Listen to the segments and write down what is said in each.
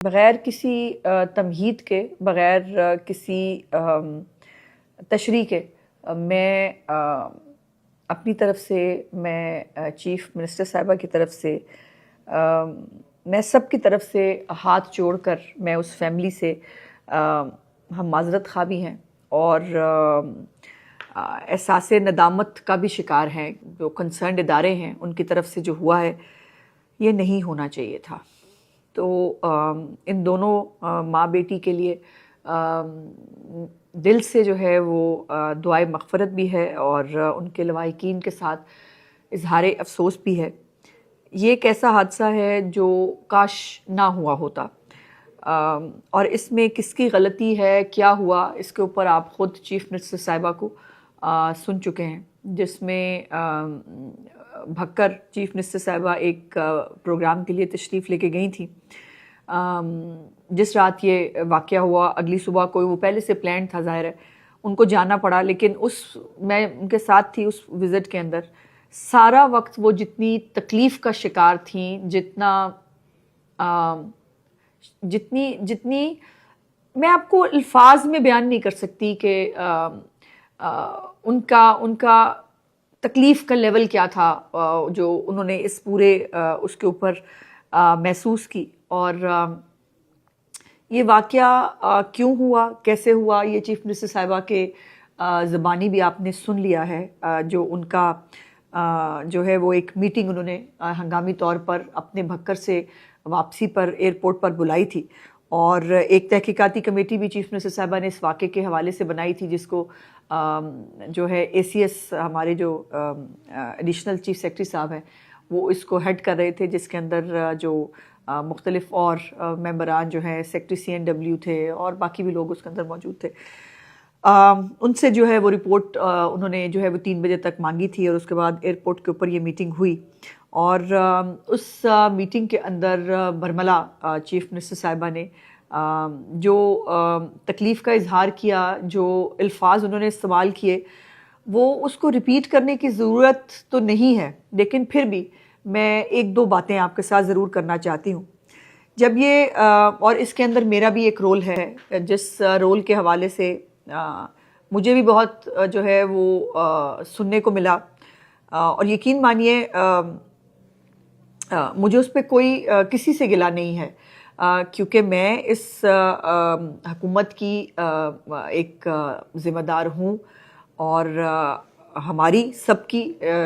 بغیر کسی تمہید کے، بغیر کسی تشریح کے، میں اپنی طرف سے، میں چیف منسٹر صاحبہ کی طرف سے، میں سب کی طرف سے ہاتھ جوڑ کر میں اس فیملی سے ہم معذرت خواہ بھی ہیں اور احساس ندامت کا بھی شکار ہیں. جو کنسرنڈ ادارے ہیں ان کی طرف سے جو ہوا ہے یہ نہیں ہونا چاہیے تھا. تو ان دونوں ماں بیٹی کے لیے دل سے جو ہے وہ دعائے مغفرت بھی ہے اور ان کے لواحقین کے ساتھ اظہار افسوس بھی ہے. یہ ایک ایسا حادثہ ہے جو کاش نہ ہوا ہوتا، اور اس میں کس کی غلطی ہے، کیا ہوا، اس کے اوپر آپ خود چیف منسٹر صاحبہ کو سن چکے ہیں، جس میں بھکر چیف منسٹر صاحبہ ایک پروگرام کے لیے تشریف لے کے گئی تھیں. جس رات یہ واقعہ ہوا اگلی صبح کو وہ پہلے سے پلان تھا، ظاہر ہے ان کو جانا پڑا، لیکن میں ان کے ساتھ تھی اس وزٹ کے اندر. سارا وقت وہ جتنی تکلیف کا شکار تھیں، جتنی میں آپ کو الفاظ میں بیان نہیں کر سکتی کہ ان کا تکلیف کا لیول کیا تھا جو انہوں نے اس پورے اس کے اوپر محسوس کی. اور یہ واقعہ کیوں ہوا، کیسے ہوا، یہ چیف منسٹر صاحبہ کے زبانی بھی آپ نے سن لیا ہے. جو ان کا جو ہے وہ ایک میٹنگ انہوں نے ہنگامی طور پر اپنے بھکر سے واپسی پر ایئرپورٹ پر بلائی تھی، اور ایک تحقیقاتی کمیٹی بھی چیف منسٹر صاحبہ نے اس واقعے کے حوالے سے بنائی تھی، جس کو جو ہے ACS ہمارے جو ایڈیشنل چیف سیکرٹری صاحب ہیں وہ اس کو ہیڈ کر رہے تھے، جس کے اندر جو مختلف اور ممبران جو ہیں سیکرٹری CNW تھے اور باقی بھی لوگ اس کے اندر موجود تھے. ان سے جو ہے وہ رپورٹ انہوں نے جو ہے وہ 3 بجے تک مانگی تھی، اور اس کے بعد ایئرپورٹ کے اوپر یہ میٹنگ ہوئی. اور اس میٹنگ کے اندر برملا چیف منسٹر صاحبہ نے جو تکلیف کا اظہار کیا، جو الفاظ انہوں نے استعمال کیے، وہ اس کو ریپیٹ کرنے کی ضرورت تو نہیں ہے، لیکن پھر بھی میں 1-2 باتیں آپ کے ساتھ ضرور کرنا چاہتی ہوں. جب یہ اور اس کے اندر میرا بھی ایک رول ہے، جس رول کے حوالے سے مجھے بھی بہت جو ہے وہ سننے کو ملا، اور یقین مانیے مجھے اس پہ کوئی کسی سے گلہ نہیں ہے، کیونکہ میں اس حکومت کی ایک ذمہ دار ہوں، اور ہماری سب کی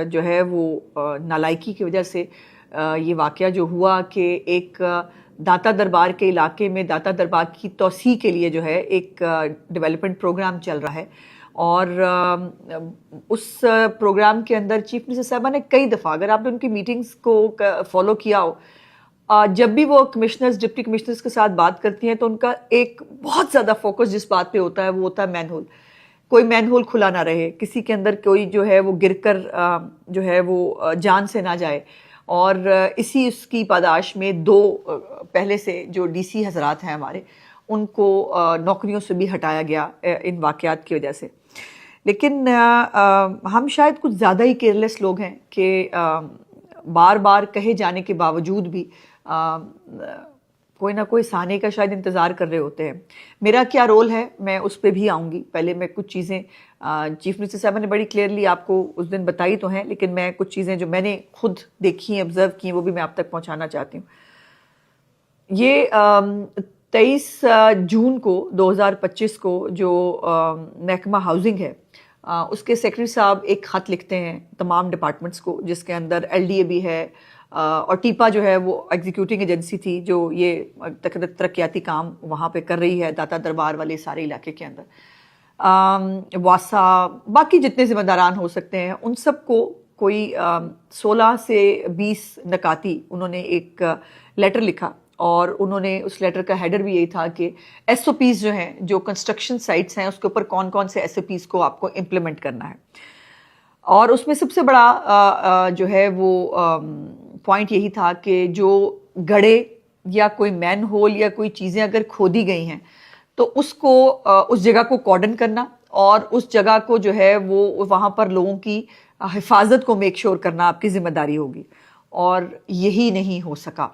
جو ہے وہ نالائکی کی وجہ سے یہ واقعہ جو ہوا کہ ایک داتا دربار کے علاقے میں داتا دربار کی توسیع کے لیے جو ہے ایک ڈیولپمنٹ پروگرام چل رہا ہے، اور اس پروگرام کے اندر چیف منسٹر صاحبہ نے کئی دفعہ، اگر آپ نے ان کی میٹنگز کو فالو کیا ہو، جب بھی وہ کمشنرز، ڈپٹی کمشنرز کے ساتھ بات کرتی ہیں تو ان کا ایک بہت زیادہ فوکس جس بات پہ ہوتا ہے وہ ہوتا ہے مین ہول. کوئی مین ہول کھلا نہ رہے، کسی کے اندر کوئی جو ہے وہ گر کر جو ہے وہ جان سے نہ جائے. اور اس کی پاداش میں 2 پہلے سے جو DC حضرات ہیں ہمارے، ان کو نوکریوں سے بھی ہٹایا گیا ان واقعات کی وجہ سے. لیکن ہم شاید کچھ زیادہ ہی کیئرلیس لوگ ہیں کہ بار بار کہے جانے کے باوجود بھی کوئی نہ کوئی سانے کا شاید انتظار کر رہے ہوتے ہیں. میرا کیا رول ہے میں اس پہ بھی آؤں گی. پہلے میں کچھ چیزیں چیف منسٹر صاحبہ نے بڑی کلیئرلی آپ کو اس دن بتائی تو ہیں، لیکن میں کچھ چیزیں جو میں نے خود دیکھی ہیں، آبزرو کی ہیں، وہ بھی میں آپ تک پہنچانا چاہتی ہوں. یہ 23 جون کو 2025 کو جو محکمہ ہاؤسنگ ہے اس کے سیکرٹری صاحب ایک خط لکھتے ہیں تمام ڈپارٹمنٹس کو، جس کے اندر LDA بھی ہے، اور ٹیپا جو ہے وہ ایگزیکیوٹنگ ایجنسی تھی جو یہ ترقیاتی کام وہاں پہ کر رہی ہے داتا دربار والے سارے علاقے کے اندر. واسا، باقی جتنے ذمہ داران ہو سکتے ہیں، ان سب کو کوئی 16 سے 20 نکاتی انہوں نے ایک لیٹر لکھا، اور انہوں نے اس لیٹر کا ہیڈر بھی یہی تھا کہ SOPs جو ہیں، جو کنسٹرکشن سائٹس ہیں، اس کے اوپر کون کون سے SOPs کو آپ کو امپلیمنٹ کرنا ہے. اور اس میں سب سے بڑا جو ہے وہ پوائنٹ یہی تھا کہ جو گڑھے یا کوئی مین ہول یا کوئی چیزیں اگر کھودی گئی ہیں تو اس کو اس جگہ کو کارڈن کرنا، اور اس جگہ کو جو ہے وہ وہاں پر لوگوں کی حفاظت کو میک شور کرنا آپ کی ذمہ داری ہوگی. اور یہی نہیں ہو سکا.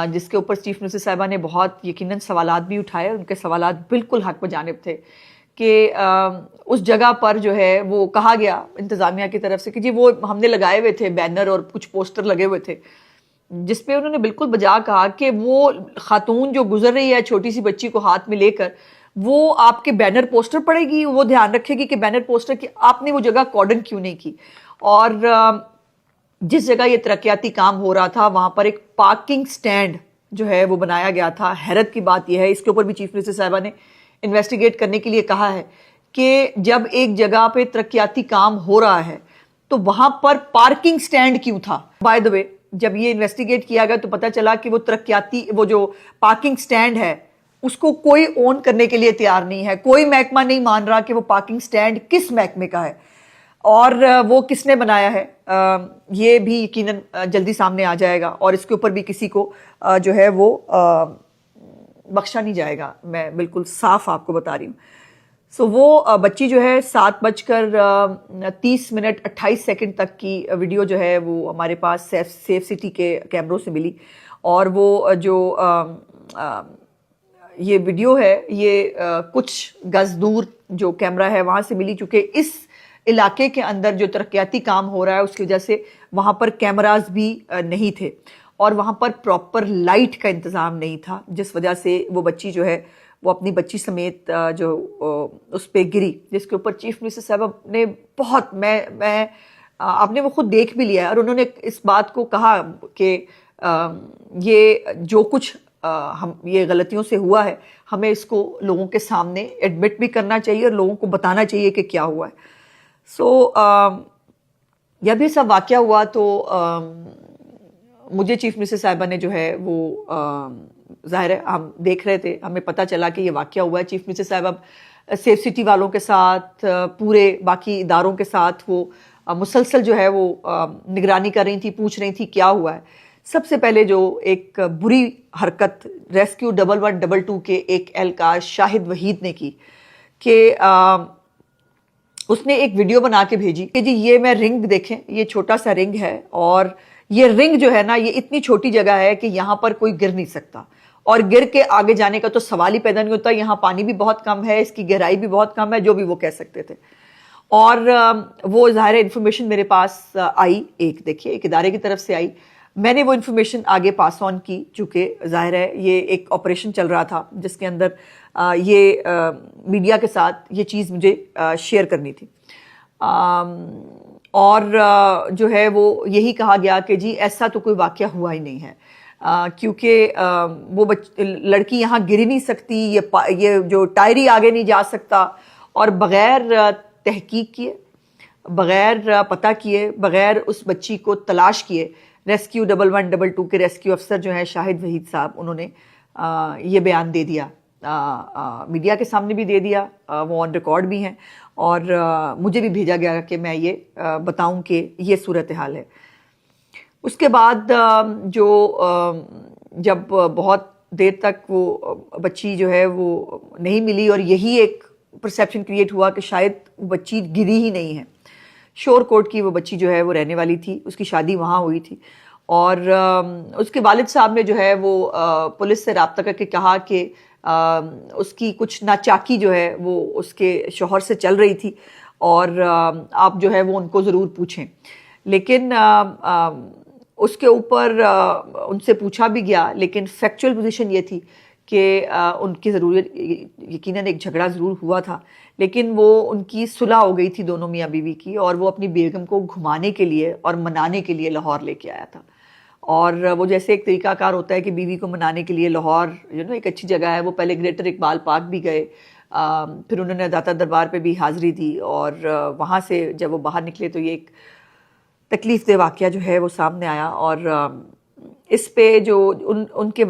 جس کے اوپر چیف منسٹر صاحبہ نے بہت یقیناً سوالات بھی اٹھائے. ان کے سوالات بالکل حق بجانب تھے کہ اس جگہ پر جو ہے وہ کہا گیا انتظامیہ کی طرف سے کہ جی وہ ہم نے لگائے ہوئے تھے بینر اور کچھ پوسٹر لگے ہوئے تھے، جس پہ انہوں نے بالکل بجا کہا کہ وہ خاتون جو گزر رہی ہے چھوٹی سی بچی کو ہاتھ میں لے کر، وہ آپ کے بینر پوسٹر پڑے گی، وہ دھیان رکھے گی کہ بینر پوسٹر کی آپ نے وہ جگہ کارڈن کیوں نہیں کی. اور جس جگہ یہ ترقیاتی کام ہو رہا تھا وہاں پر ایک پارکنگ سٹینڈ جو ہے وہ بنایا گیا تھا. حیرت کی بات یہ ہے، اس کے اوپر بھی چیف منسٹر صاحبہ نے انویسٹیگیٹ کرنے کے لیے کہا ہے کہ جب ایک جگہ پہ ترقیاتی کام ہو رہا ہے تو وہاں پر پارکنگ سٹینڈ کیوں تھا. بائی دا وے جب یہ انویسٹیگیٹ کیا گیا تو پتہ چلا کہ وہ ترقیاتی وہ جو پارکنگ سٹینڈ ہے اس کو کوئی اون کرنے کے لیے تیار نہیں ہے. کوئی محکمہ نہیں مان رہا کہ وہ پارکنگ سٹینڈ کس محکمے کا ہے اور وہ کس نے بنایا ہے. یہ بھی یقیناً جلدی سامنے آ جائے گا اور اس کے اوپر بھی کسی کو جو ہے وہ بخشا نہیں جائے گا. میں بالکل صاف آپ کو بتا رہی ہوں. سو وہ بچی جو ہے 7:30:28 تک کی ویڈیو جو ہے وہ ہمارے پاس سیف سٹی کے کیمروں سے ملی. اور وہ جو یہ ویڈیو ہے یہ کچھ گز دور جو کیمرہ ہے وہاں سے ملی، چونکہ اس علاقے کے اندر جو ترقیاتی کام ہو رہا ہے اس کی وجہ سے وہاں پر کیمراز بھی نہیں تھے اور وہاں پر پراپر لائٹ کا انتظام نہیں تھا، جس وجہ سے وہ بچی جو ہے وہ اپنی بچی سمیت جو اس پہ گری، جس کے اوپر چیف منسٹر صاحب نے بہت میں آپ نے وہ خود دیکھ بھی لیا ہے اور انہوں نے اس بات کو کہا کہ یہ جو کچھ ہم یہ غلطیوں سے ہوا ہے ہمیں اس کو لوگوں کے سامنے ایڈمٹ بھی کرنا چاہیے اور لوگوں کو بتانا چاہیے کہ کیا ہوا ہے. سو جب یہ سب واقعہ ہوا تو مجھے چیف منسٹر صاحبہ نے جو ہے وہ ظاہر ہے ہم دیکھ رہے تھے، ہمیں پتہ چلا کہ یہ واقعہ ہوا ہے. چیف منسٹر صاحبہ سیف سٹی والوں کے ساتھ پورے باقی اداروں کے ساتھ وہ مسلسل جو ہے وہ نگرانی کر رہی تھی، پوچھ رہی تھی کیا ہوا ہے. سب سے پہلے جو ایک بری حرکت ریسکیو 1122 کے ایک اہلکار شاہد وحید نے کی کہ اس نے ایک ویڈیو بنا کے بھیجی کہ جی یہ میں رنگ دیکھیں، یہ چھوٹا سا رنگ ہے اور یہ رنگ جو ہے نا یہ اتنی چھوٹی جگہ ہے کہ یہاں پر کوئی گر نہیں سکتا اور گر کے آگے جانے کا تو سوال ہی پیدا نہیں ہوتا. یہاں پانی بھی بہت کم ہے، اس کی گہرائی بھی بہت کم ہے، جو بھی وہ کہہ سکتے تھے. اور وہ ظاہر انفارمیشن میرے پاس آئی، ایک دیکھیے ایک ادارے کی طرف سے آئی، میں نے وہ انفارمیشن آگے پاس آن کی، چونکہ ظاہر ہے یہ ایک آپریشن چل رہا تھا جس کے اندر یہ میڈیا کے ساتھ یہ چیز مجھے شیئر کرنی تھی. اور جو ہے وہ یہی کہا گیا کہ جی ایسا تو کوئی واقعہ ہوا ہی نہیں ہے، کیونکہ وہ لڑکی یہاں گر ہی نہیں سکتی، یہ جو ٹائر ہی آگے نہیں جا سکتا. اور بغیر تحقیق کیے، بغیر پتہ کیے، بغیر اس بچی کو تلاش کیے، ریسکیو 1122 کے ریسکیو افسر جو ہیں شاہد وحید صاحب، انہوں نے یہ بیان دے دیا، میڈیا کے سامنے بھی دے دیا، وہ آن ریکارڈ بھی ہیں اور مجھے بھی بھیجا گیا کہ میں یہ بتاؤں کہ یہ صورتحال ہے. اس کے بعد جو جب بہت دیر تک وہ بچی جو ہے وہ نہیں ملی اور یہی ایک پرسیپشن کریٹ ہوا کہ شاید وہ بچی گری ہی نہیں ہے. شور کوٹ کی وہ بچی جو ہے وہ رہنے والی تھی، اس کی شادی وہاں ہوئی تھی اور اس کے والد صاحب نے جو ہے وہ پولیس سے رابطہ کر کے کہا کہ اس کی کچھ ناچاکی جو ہے وہ اس کے شوہر سے چل رہی تھی اور آپ جو ہے وہ ان کو ضرور پوچھیں. لیکن اس کے اوپر ان سے پوچھا بھی گیا، لیکن فیکچوئل پوزیشن یہ تھی کہ ان کی ضرورت یقیناً ایک جھگڑا ضرور ہوا تھا، لیکن وہ ان کی صلح ہو گئی تھی دونوں میاں بیوی کی، اور وہ اپنی بیگم کو گھمانے کے لیے اور منانے کے لیے لاہور لے کے آیا تھا. اور وہ جیسے ایک طریقہ کار ہوتا ہے کہ بیوی کو منانے کے لیے لاہور ایک اچھی جگہ ہے، وہ پہلے گریٹر اقبال پارک بھی گئے، پھر انہوں نے داتا دربار پہ بھی حاضری دی اور وہاں سے جب وہ باہر نکلے تو یہ ایک تکلیف دہ واقعہ جو ہے وہ سامنے آیا. اور اس پہ جو ان کے